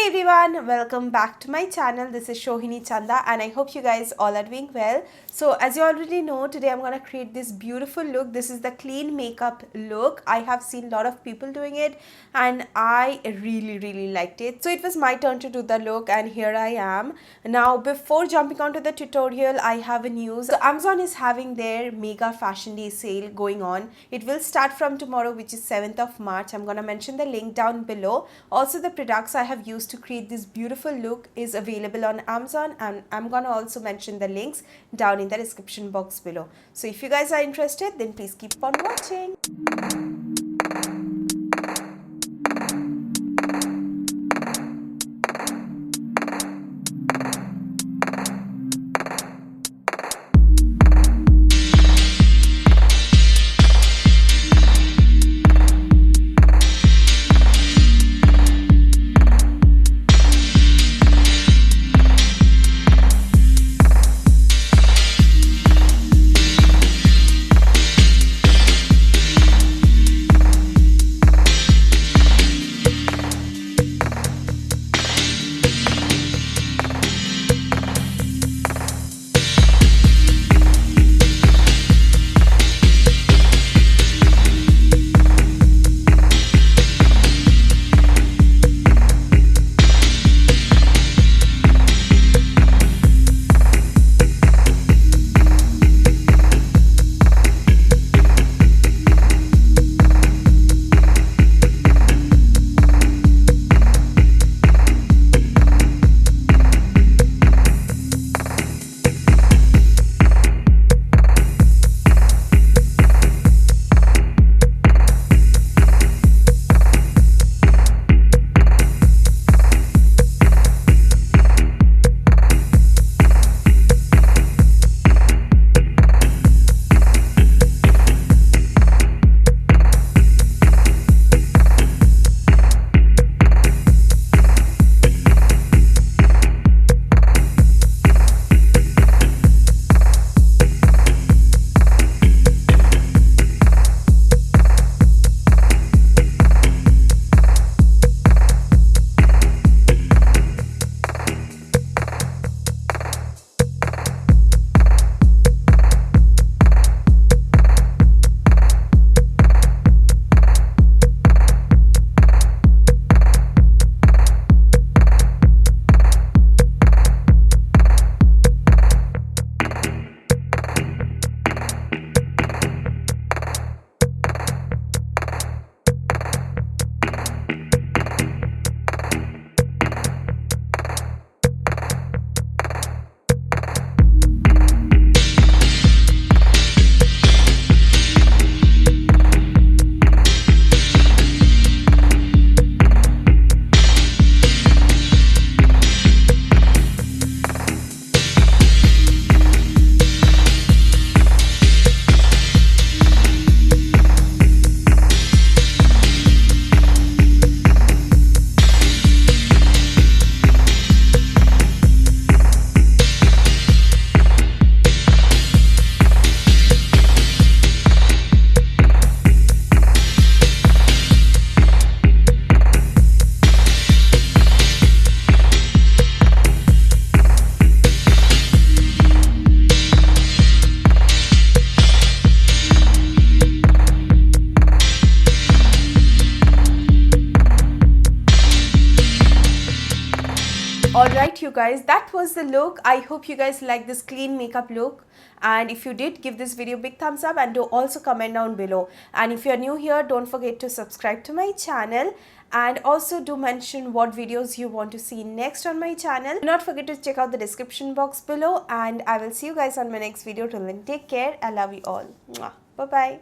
Hey everyone, welcome back to my channel. This is Sohini Chanda and I hope you guys all are doing well. So as you already know, today I'm going to create this beautiful look. This is the clean makeup look. I have seen a lot of people doing it and I really liked it. So it was my turn to do the look and here I am. Now before jumping onto the tutorial, I have a news. So Amazon is having their mega fashion day sale going on. It will start from tomorrow, which is 7th of March. I'm going to mention the link down below. Also the products I have used to create this beautiful look is available on Amazon, and I'm gonna also mention the links down in the description box below. So if you guys are interested, then please keep on watching. Alright you guys, that was the look. I hope you guys like this clean makeup look, and if you did, give this video a big thumbs up and do also comment down below. And if you are new here, don't forget to subscribe to my channel and also do mention what videos you want to see next on my channel. Do not forget to check out the description box below, and I will see you guys on my next video. Till then, take care. I love you all. Bye bye.